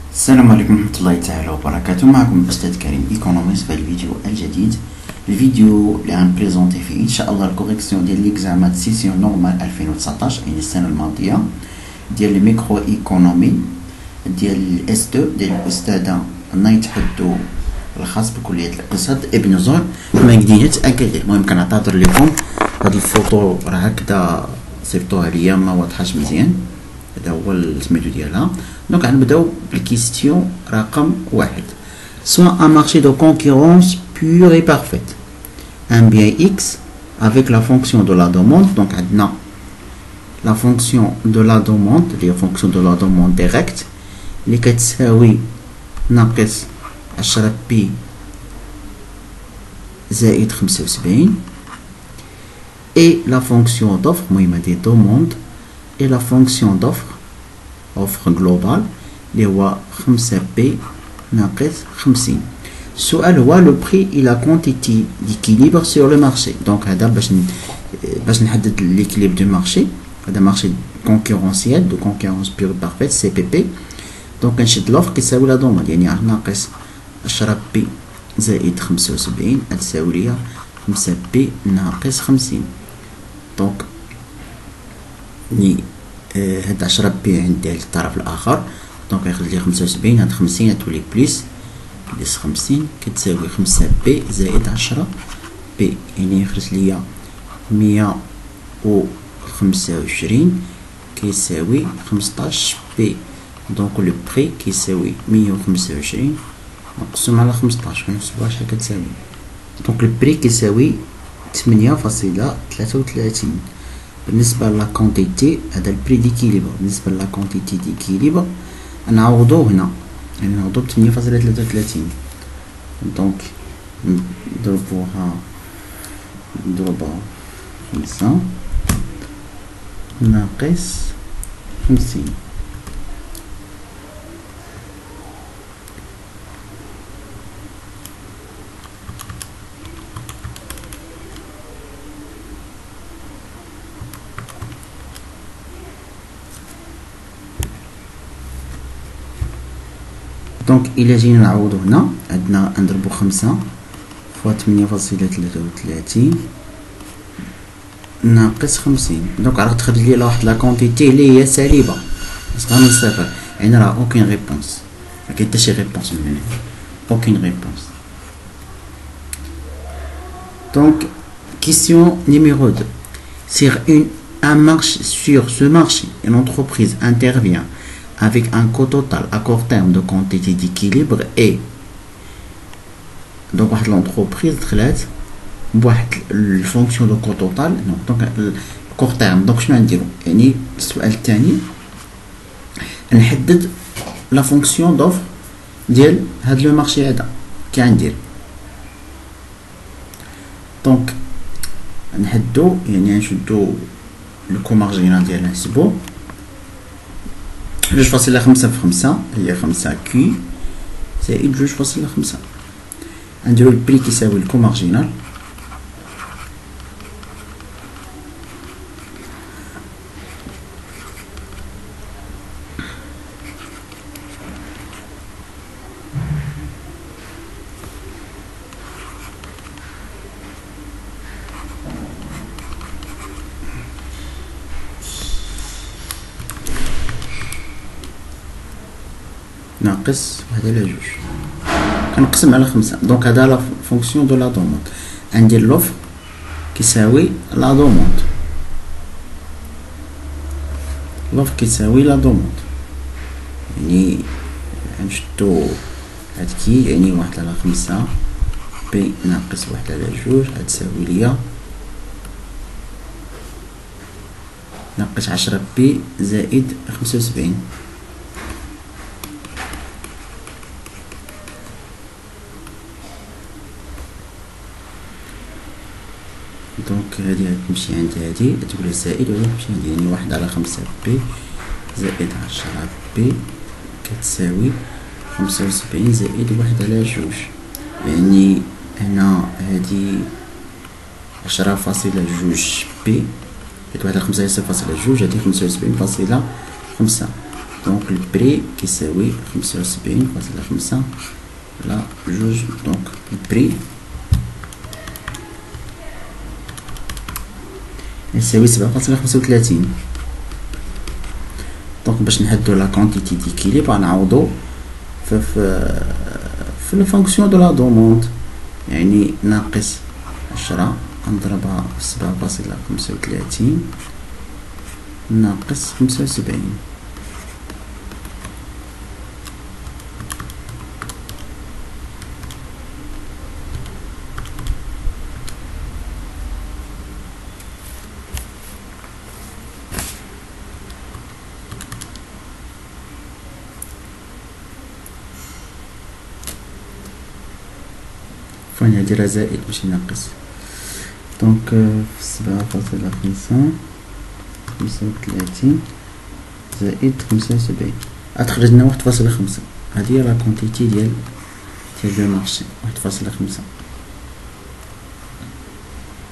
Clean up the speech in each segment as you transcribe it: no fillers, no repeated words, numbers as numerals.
السلام عليكم ورحمة الله تعالى وبركاته. معكم الأستاذ كريم إيكونوميست في الفيديو الجديد. الفيديو اللي غنبريزونتي فيه إن شاء الله الكوريكسيون ديال ليكزامان سيسيون نورمال 2019 يعني السنة الماضية ديال الميكرو إيكونومي ديال الإس 2 ديال الأستاذة نايت حدو الخاص بكلية الاقتصاد ابن زهر. ما يقدرش يتأكد. المهم كنعتذر لكم هاد الفوطو راه هكذا صيفطوها ليا ما واضحاش مزيان. هذا هو سميتو ديالها. دونك غنبداو بالكيستيون رقم واحد. Soit un marché de concurrence pure et parfaite. Un bien X avec la fonction de la demande. Donc عندنا la fonction de la demande اللي هي fonction de la demande directe اللي كتساوي ناقص 10 بي زائد 75 et la fonction d'offre المهم هادي demande et la fonction d'offre offre globale اللي هو 5 بي ناقص 50. السؤال هو لو بري et la quantité d'équilibre sur le marché. دونك هذا باش نحدد ليكيليبر دو مارشي. هذا مارشي كونكورونسيال دو كونكورونس بيور بارفيت سي بي بي. دونك كنشد لوفر كيساوي لا دوموند يعني ناقص 10 بي زائد 75 تساوي ليا 5 بي ناقص 50. دونك ني هاد 10 بي عندي على الطرف الاخر. دونك يخرج لي 75 هاد 50 تولي بليس 50 كتساوي 5 بي زائد 10 بي يعني يخرج ليا 125 كيساوي 15 بي. دونك لو بري كيساوي 125 مقسوم على 15 كنحسبوها شحال كتساوي. دونك لو بري كيساوي 8.33. بالنسبة لا كونتيتي هذا البري ديكيليبر. بالنسبة لا كونتيتي ديكيليبر نعوضو هنا يعني نعوضو ب 8.33. دونك نضربوها 5 ناقص 50. دونك إلا جينا نعوضو هنا عندنا نضربو 5 فوا 8.33 ناقص 50. دونك راه تخرج لي واحد لا كونتيتي اللي هي سالبة صغار من صفر يعني راه اوكين ريبونس. مكاين حتى شي ريبونس من هنا اوكين ريبونس. دونك كيسيون نيميرو 2. Sur ce marché, une entreprise intervient avec un coût total à court terme de quantité d'équilibre et donc l'entreprise دخلت بواحد الفونكسيون دو كو توتال. دونك كور تيرم. دونك شنو غنديرو يعني السؤال الثاني نحدد لا فونكسيون دوفر ديال هاد لو مارشي هذا كي غندير. دونك نحدو يعني نشدو الكو مارجينال ديالنا نحسبو 2.5 في 5 هي 5 كي زائد 2.5. نديرو البري كيساوي الكو مارجينال ناقص واحد على جوج كنقسم على 5. دونك هذا لا فونكسيون دو لا دوموند. ندير لوفر كيساوي لا دوموند. لوفر كيساوي لا دوموند يعني نشدو هاد كي يعني واحد على 5 بي ناقص واحد على جوج غتساوي ليا ناقص 10 بي زائد 75. دونك هادي غتمشي عند هادي تولي زائد وهادي تمشي عندي يعني واحد على 5 بي زائد 10 بي كتساوي 75 زائد واحد على جوج يعني هنا هادي 10.2 بي واحد على 5 هي 0.2 هادي 75.5 دونك البري كيساوي 75.5 على جوج. دونك البري يساوي 7.35. دونك باش نحدو لا كونتيتي ديكيليبر نعوضو في الفونكسيون دو لا دوموند، يعني ناقص 10 نضربها في 7.35 ناقص 75. فاني نديرها زائد ماشي ناقص. دونك في 7.35 زائد 75 غتخرج لنا 1.5. هادي هي لا كونتيتي ديال لو مارشي 1.5.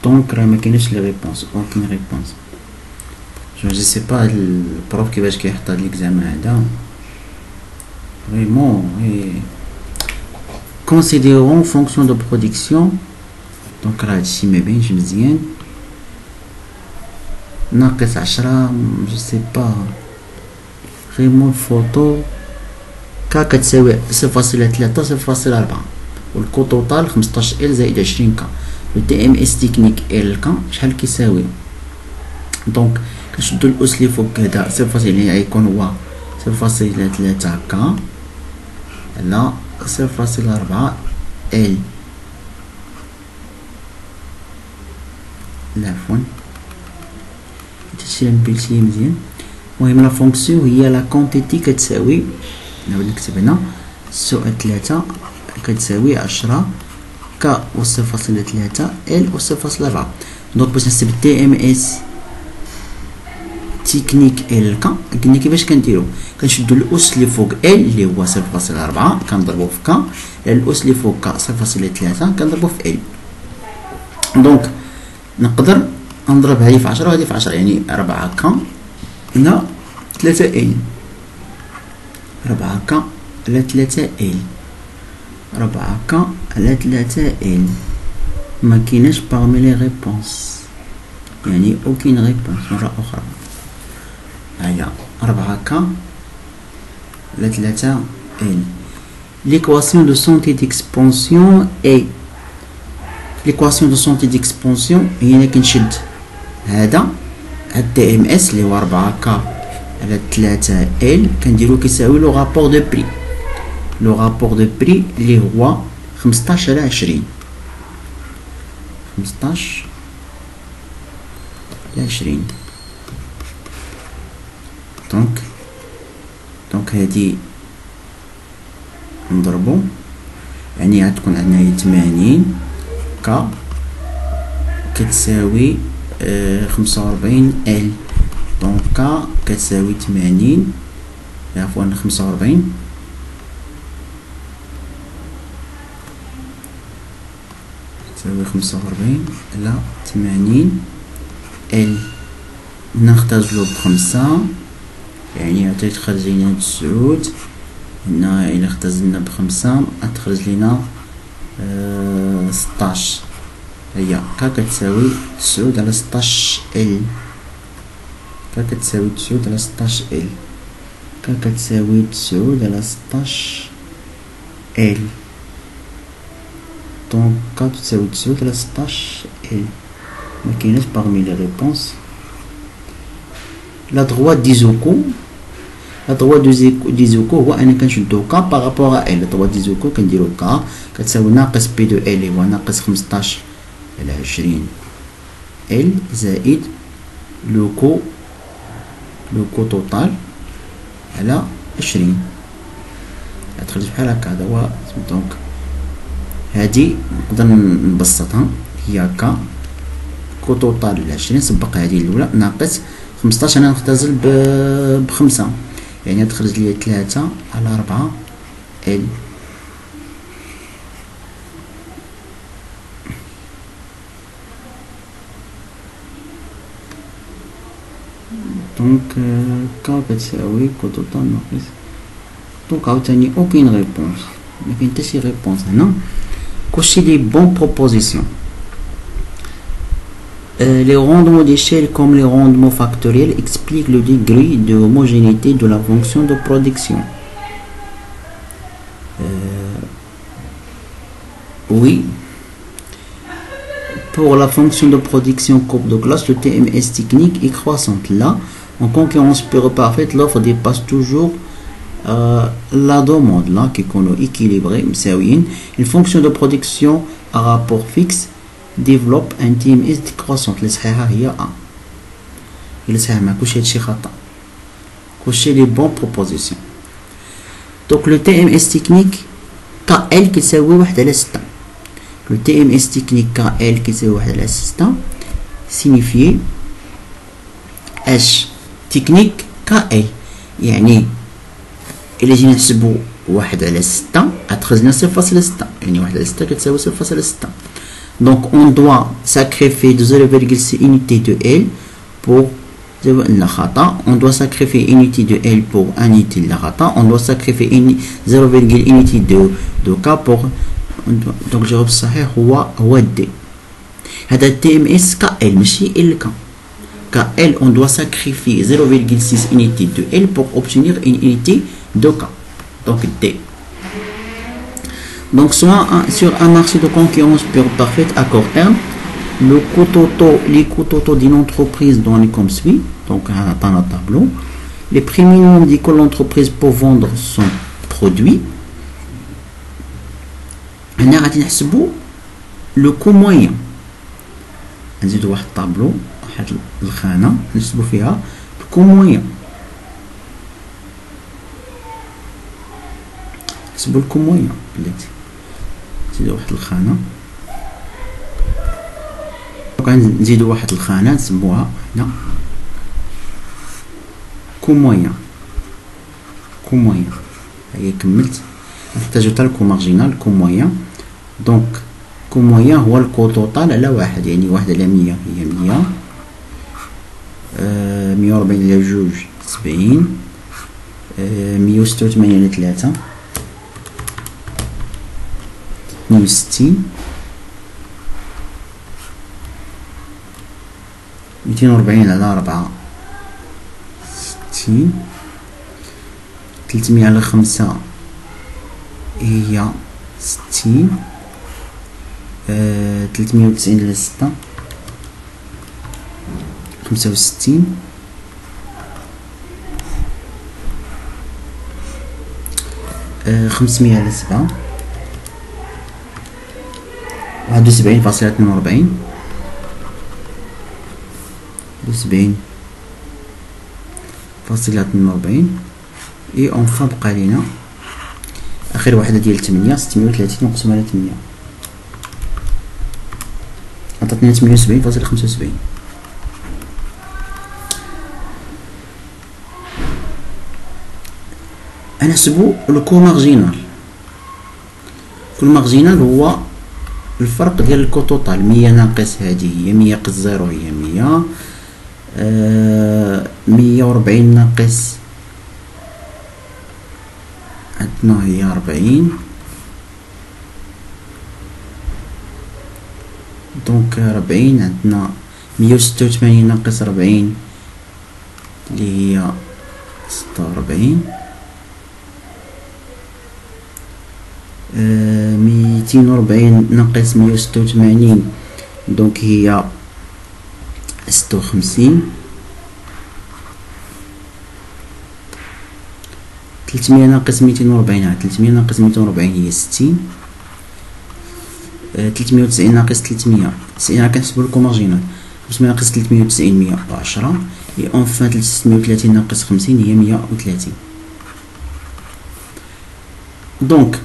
دونك راه مكايناش لي ريبونس، اوكين ريبونس. جو سي با البروف كيفاش كيحط هاد ليكزامان هذا فريمون. considérons fonction de production. دونك راه هادشي مباينش مزيان. ناقص 10 جو سي با فريمون الفوتو كا كتساوي 0.3 0.4 والكو توتال 15 ال زائد 20 كا. لو تي ام اس تكنيك ال كا شحال كيساوي؟ دونك كنشدو الاس لي فوق هدا 0 يعني غيكون هو 0.3 كا على 0.4 ال. لا عفوا هادشي نبيلتيه مزيان. المهم لا فونكسيون هي لا كونتيتي كتساوي، نعاود نكتب هنا السؤال 3 كتساوي 10 ك و 0.3 ال و 0.4. دونك باش نحسب تي ام اس تكنيك ال كا قلنا كيفاش كنديرو؟ كنشدو الاس اللي فوق ال اللي هو 0.4 كنضربو في ك، الاس اللي فوق ك 0.3 كنضربو في ال. دونك نقدر نضرب هذه في 10 وهذه في 10 يعني 4 ك هنا 3 ال، 4 ك على 3 ال، 4 ك على 3 ال. ما كايناش باغمي لي ريبونس، يعني اوكين ريبونس. مرة أخرى هيا 4 ك على 3 ال. l'équation de santé d'expansion est l'équation de santé d'expansion هي كنشد هذا تي ام اس اللي هو 4 ك على 3 ال كنديرو كيساوي لو رابور دو بري. لو رابور دو بري اللي هو 15 على 20، 15 على 20. دونك هادي نضربو يعني غتكون عندنا هي 80 ك كتساوي 45 ال. دونك ك كتساوي 80 عفوا 45 تساوي 45 على 80 ال. نختزلو ب5 يعني غتخرج لينا 9. هنا إلا اختزلنا ب5 غتخرج لينا 16. هي ك كتساوي 9 على 16 ال. ك كتساوي 9 على 16 ال. ك كتساوي 9 على 16 ال. دونك ك تساوي 9 على 16 ال. مكايناش باغمي لي ريبونس. لا droite دي زوكو، لا droite دي زوكو هو أنا كنشدو ك بارابور ا ال. لا droite دي زوكو كنديرو ك كتساوي ناقص بي دو ال هو ناقص 15 على 20 ال زائد لو كو توتال على 20 غتخرج بحال هكا. هذا هو. دونك هادي نقدر نبسطها هي ك كو توتال على 20 سبق هادي الاولى ناقص 15. انا نختزل ب5 يعني تخرج لي 3 على 4 ال. دونك كا كتساوي كو توتال ناقص. دونك عاوتاني اوكين ريبونس، مكاين حتى شي ريبونس هنا. كلشي لي بون بروبوزيسيون. Les rendements d'échelle comme les rendements factoriels expliquent le degré de homogénéité de la fonction de production. Oui. Pour la fonction de production courbe de classe, le TMS technique est croissante. Là, en concurrence pure parfaite, l'offre dépasse toujours la demande. Là, qui est équilibrée, une fonction de production à rapport fixe développe un TMS décroissante. اللي صحيحة هي A. اللي صحيح ما كلشي هادشي خطأ. كلشي لي بون بروبوزيسيون. دونك لو TMS technique KL كيساوي 1/6. Le TMS technique KL كيساوي 1/6 signifie H technique KL. يعني إلا جينا نحسبو 1/6 عتخرجنا 0.6، يعني 1/6 كتساوي 0.6. Donc on doit sacrifier de 0,6 unité de L pour on doit sacrifier unité de L pour 1 unité de on doit sacrifier 0,1 unité de K pour. Donc الجواب الصحيح هو D. هذا TMS KL ماشي LK. KL on doit sacrifier 0,6 unité de L pour obtenir une unité de K. Donc D. Donc soit sur un marché de concurrence pure parfaite à court terme, les coûts totaux d'une entreprise donnés comme suit. Donc dans le tableau, les prix minimums que l'entreprise peut vendre son produit. هنا غادي نحسبو لو كو موين. نزيدو واحد الطابلو، واحد الخانة نحسبو فيها الكو موين. نحسبو الكو موين بلاتي. نزيدو واحد الخانة. دونك نزيدو واحد الخانة نسموها هنا كو موين. كو موين. هي كملت. نحتاجو حتى الكو مارجينال كو موين. دونك كو موين هو الكو توتال على واحد، يعني 1/100 هي 100. 140 على جوج 70. 186 على 3 62. 240 على 4 60. 300 على 5 هي 60. 390 على 6 65. 500 على 7 71.42. 71.42. اي اونفا بقى لينا اخر وحده ديال 8 630 نقسم على 8 عطاتنا 78.75. انا نحسبو الكو مارجينال. الكو مارجينال هو الفرق ديال الكو توتال. 100 ناقص هذه هي 100 قص 0 هي 100. 140 ناقص عندنا هي 40. دونك 40 عندنا 186 ناقص 40 اللي هي 46. 240 ناقص 186 دونك هي 56. 300 ناقص 240 300 ناقص 240 هي 60. 390 ناقص 300 90 راه كنحسبو لكم مارجينال. 500 ناقص 390 110. اي اونفان 630 ناقص 50 هي 130. دونك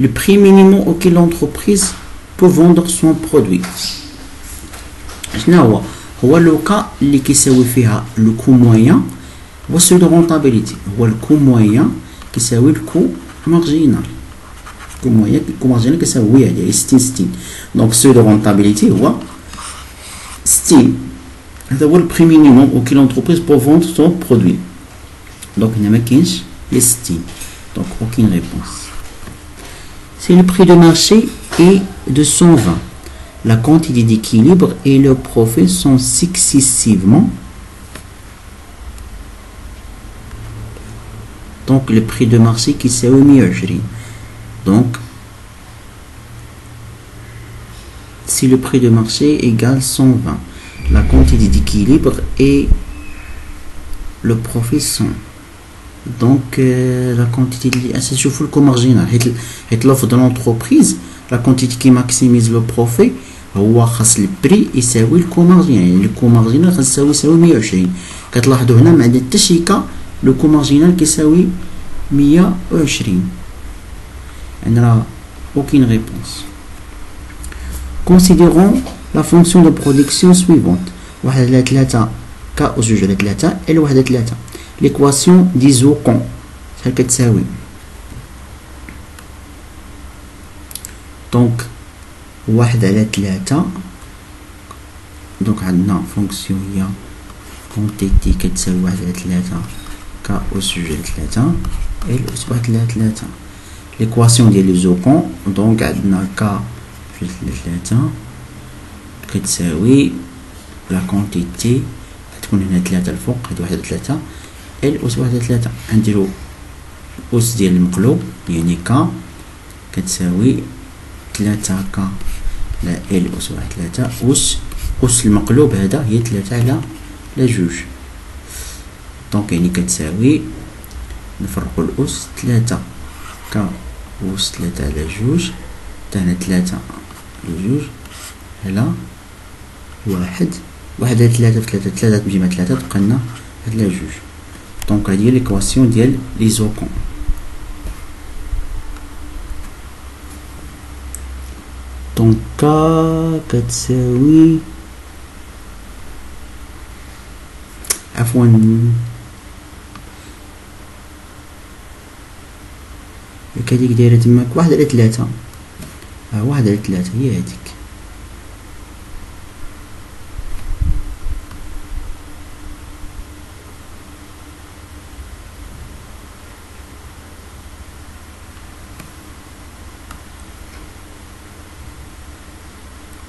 le prix minimum auquel l'entreprise peut vendre son produit. شنو هو لو كا اللي كيساوي فيها لو كو موين هو سو دو رونطابيليتي. هو الكو موين كيساوي الكو مارجينال. الكو موين الكو مارجينال كيساوي ديال 60 60. دونك سو دو رونطابيليتي هو 60 هذا هو البري مينيموم auquel l'entreprise pour vendre son produit. Donc هنا ما كاينش لي 60. Donc aucune réponse. Si le prix de marché est de 120, la quantité d'équilibre et le profit sont successivement. Donc le prix de marché qui c'est 120. Donc si le prix de marché égale 120, la quantité d'équilibre et le profit 100. Donc la quantité c'est sur le coût marginal. L'offre de l'entreprise, la quantité qui maximise le profit, هو خاص البري يساوي الكو مارجينال. يعني الكو مارجينال خاص يساوي 120. كتلاحظوا هنا ما عندنا حتى شي كا لو كو مارجينال كيساوي 120. عندنا aucune réponse. Considérons la fonction de production suivante. 1 على 3 K أس 2 على 3 L 1 على 3. L'équation d'Isocon شحال كتساوي؟ دونك 1 على 3. دونك عندنا فونكسيون هي كونتيتي كتساوي 1 على 3 K أس 2 على 3 L أس 1 على 3. ليكواسيون ديال ليزوكون دونك عندنا K في 3 كتساوي لا كونتيتي تكون هنا 3 الفوق هاد 1 على 3 L أس 1 على 3. غنديرو الأس ديال المقلوب يعني K كتساوي 3 K على L أس 1 على 3 أس المقلوب هذا هي 3 على 2. دونك يعني كتساوي نفرقو الأس 3 K أس 3 على 2 هنا 3 على 2 على 1 على 3 في 3 تمشي مع 3 تبقى لنا 1 على 2. دونك هادي هي ليكواسيون ديال ليزوكون. دونك كا كتساوي عفوا هاديك دايره تماك 1 على 3. 1 على 3 هي هاديك.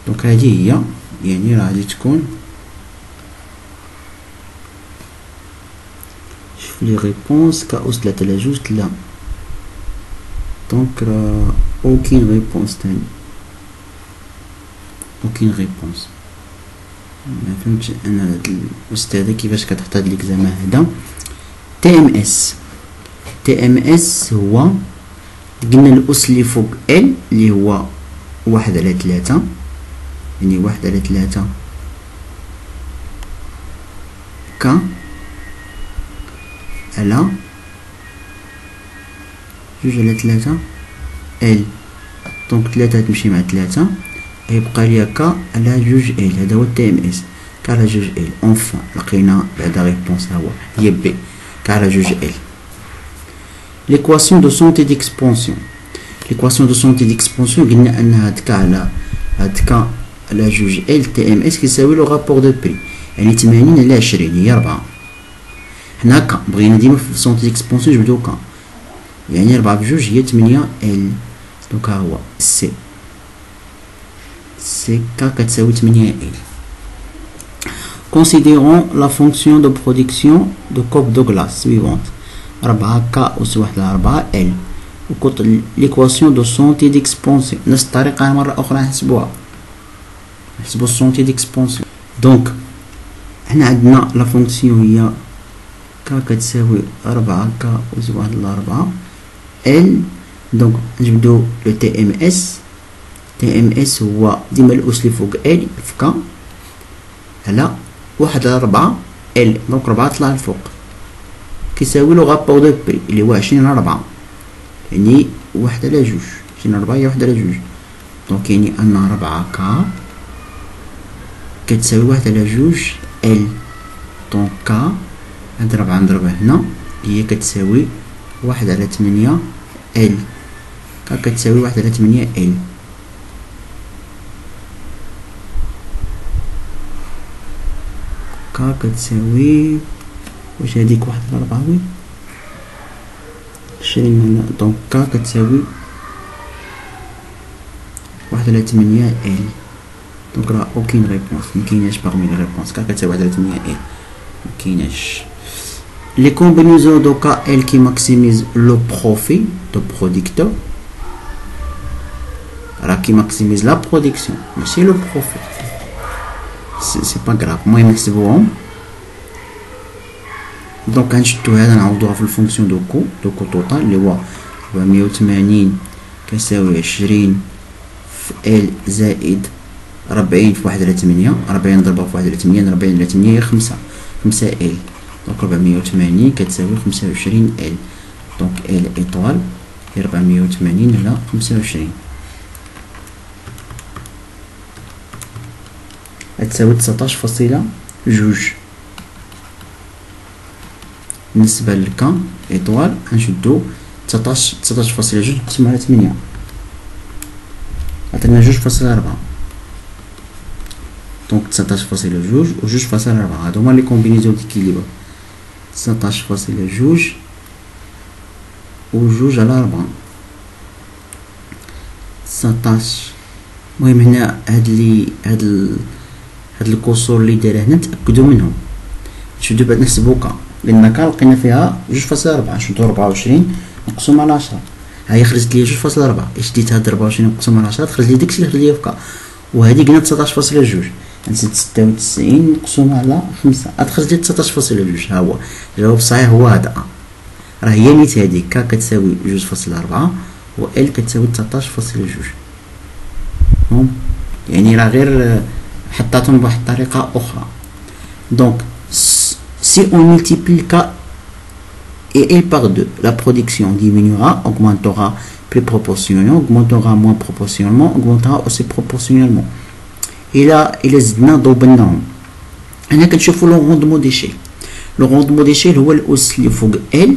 دونك هادي هي يعني راه غادي تكون شوف لي ريبونس K أس 3 على 2 لا. دونك راه aucune réponse تاني aucune réponse. ما فهمتش انا هاد الاستاذه كيفاش كتحط هاد ليكزامان هذا. تي ام اس هو قلنا الاس اللي فوق ال اللي هو 1 على 3 يعني 1 على 3 ك على 2 على 3 ال. دونك 3 تمشي مع 3 يبقى ليا ك على 2 ال. هذا هو تي ام اس ك على 2 ال. اونفون لقينا بعد ريبونس هي بي ك على 2 ال. ليكواسيون دو سونتي ديكسبونسيون. ليكواسيون دو سونتي ديكسبونسيون قلنا ان هاد ك على 2 ال تي ام اس كيساوي لو رابور دو بري يعني 80 على 20 هي 4. حنا ك بغينا ديما في سونتي ديكسبونسيون نجبدو ك يعني 4 ب 2 هي 8 ال. دونك ها هو سي K كتساوي 8 ال. Considérons la fonction de production de coque de glace suivante. 4 K أس 1 على 4 ال. وكنت ليكواسيون دو سونتي ديكسبونسيون نفس الطريقة مرة أخرى نحسبوها. نحسبو السونتي ديكسبونسيون. دونك هنا عندنا لا فونكسيون هي K كتساوي 4 K أس 1 على 4 ال. دونك نجبدو لو تي ام اس. تي ام اس هو ديما الاس اللي فوق ال في ك على 1 على 4 ال. دونك 4 طلع الفوق كيساوي لو غابور دو بري اللي هو 20 على 4 يعني 1 على 2. 20 على 4 هي 1 على 2. دونك يعني ان 4 ك كتساوي 1 على 2 ال. دونك ك نضربها هنا هي كتساوي 1 على 8 ال. ك كتساوي 1 على 8 ال. كا كتساوي واش هاديك 1 على 4 وي 20 هنا. دونك كا كتساوي 1 على 8 ال. دونك راه اوكين ريبونس، مكايناش باغمي لي ريبونس. كا كتساوي 1 على 8 ال مكايناش. Les combinaisons de KL qui maximisent le profit de producteur, qui maximise la production, mais c'est le profit. C'est pas grave. Moi, je vais donc, quand je dois avoir la fonction de coût total, le 180 كيساوي 20 في L زائد 40 في 1 على 8. 40 نضربها في 1 على 8، 40 على 8 هي 5 L. دونك 480 كتساوي 25 L. دونك L إيطوال هي 480 على 25 تساوي 19.2. بالنسبة للكا إيطوال غنشدو 19.2 نقسمو على 8 عطينا 2.4. دونك 19.2 و 2.4 هادو هما لي كومبينيزون ديكيليبر. 19.2 و 2 على 4 19. المهم هنا هاد الكسور اللي دايره هنا نتاكدوا منهم. نشدو بعد نحسبو كا، لان كا لقينا فيها 2.4. نشدو 24 نقسم على 10 هاهي خرجت لي 2.4. شديت هاد 24 نقسم على 10 خرج لي داكشي اللي خرج ليا في كا. وهادي قلنا 19.2 نزيد 96 نقسم على 5 غتخرج لي 19.2. ها هو الجواب الصحيح هو هذا. راه هي نيت هادي كا كتساوي 2.4 و ال كتساوي 19.2. يعني راه غير حطاتهم بواحد الطريقه اخرى. دونك si on multiplie K et L par 2, la production diminuera, augmentera plus proportionnellement, augmentera moins proportionnellement, augmentera aussi proportionnellement. Et là, il est ضربناهم. هنا كنشوفوا لو روندمون ديشيل. لو روندمون ديشيل هو الأس اللي فوق L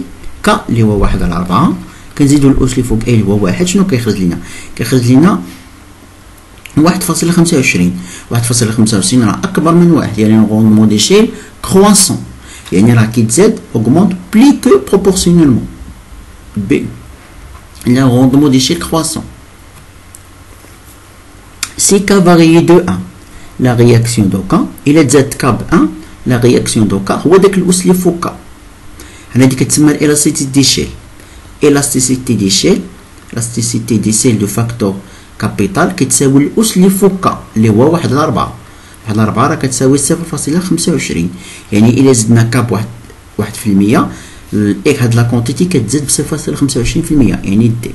K اللي هو 1 على 4 كنزيدو الأس اللي فوق L اللي هو 1. شنو كيخرج لينا؟ كيخرج لينا 1.25. 1.25 راه أكبر من 1، يعني لو روندمون ديشيل كرواسون، يعني راه كيتزاد augmente plus que proportionnellement. B. Le rendement d'échelle croissant. Si K varie de 1, la réaction de K, il est Z K 1, la réaction de K, هو داك الأس اللي فوق K. هنا دي كتسمى l'élasticité d'échelle. Élasticité d'échelle, l'élasticité d'échelle de facteur capital كتساوي الأس اللي فوق K اللي هو 1 على 4. 1 على 4 راه كتساوي 0.25. يعني إلا زدنا K بواحد 1%، إيك هاد لا كونتيتي كتزاد ب 0.25%، يعني دي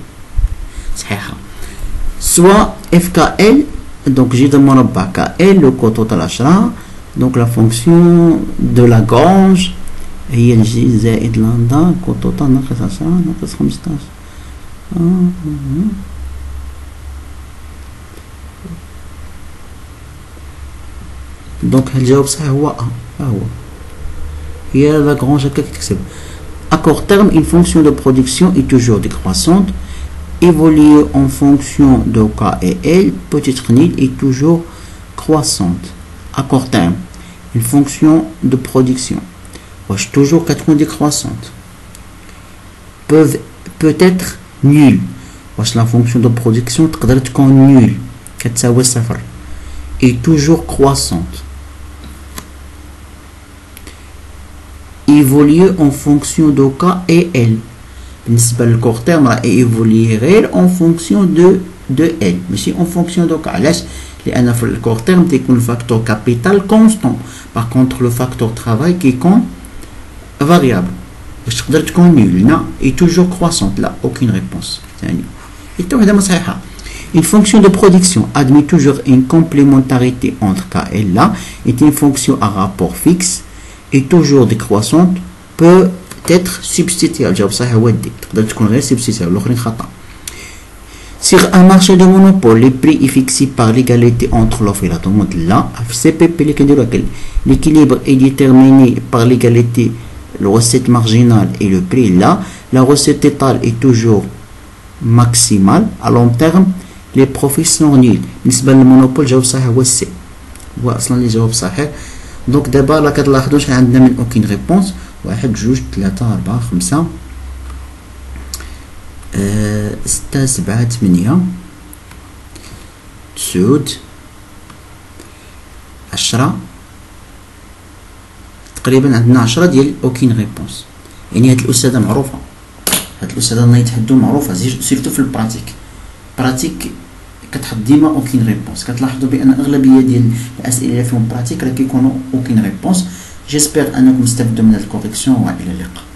صحيحة. سوا اف كا ال دونك جي دو مربع كا ال لو كو توتال 10. دونك لا فونكسيون دو لاغرانج هي الجي زائد لامدا كو توتال ناقص 10 ناقص 15. دونك الجواب صحيح هو ها هو هي لاغرانج هكا كتكتب. À court terme, une fonction de production est toujours décroissante. Évoluer en fonction de K et L, petite nulle, est toujours croissante. À court terme, une fonction de production est toujours décroissante. Peut être nulle. La fonction de production est nulle. Est toujours croissante. Évoluer en fonction de K et L. بالنسبة للكور تيرم راه évoluer غير en fonction de L ماشي en fonction de K. علاش؟ لأن في الكور تيرم تيكون الفاكتور كابيتال كونستون. باغ كونتر لو فاكتور ترافاي كيكون فاريابل. واش تقدر تكون نول؟ لا اي توجور كرواسونت. لا aucune réponse. ثاني حتى وحدة ما صحيحة. Une fonction de production admet toujours une complémentarité entre K et L. Là est une fonction à rapport fixe et toujours décroissante peut être substituée. الجواب صحيح هو دي. تقدر تكون غير substituée والآخرين خطأ. Sur un marché de monopole, le prix est fixé par l'égalité entre l'offre et la demande. Là, CPP l'équilibre est déterminé par l'égalité, la recette marginale et le prix. Là, la recette totale est toujours maximale. À long terme, les profits sont nuls. بالنسبة للمونوبول الجواب صحيح هو السي. هو أصلا الجواب صحيح دونك دابا راه كتلاحظوا شحال عندنا من اوكين ريبونس، 1 2 3 4 5 6 7 8 9 10 تقريبا عندنا 10 ديال اوكين ريبونس. يعني هاد الاستاذه معروفه، هاد الاستاذه الله يتحدو معروفه سيرتو في البراتيك كتحط ديما اوكين ريبونس. كتلاحظوا بان اغلبيه ديال الاسئله اللي فيهم براتيك راه كيكونوا اوكين ريبونس. جيسبر انكم استفدتوا من هاد الكوريكسيون، والى اللقاء.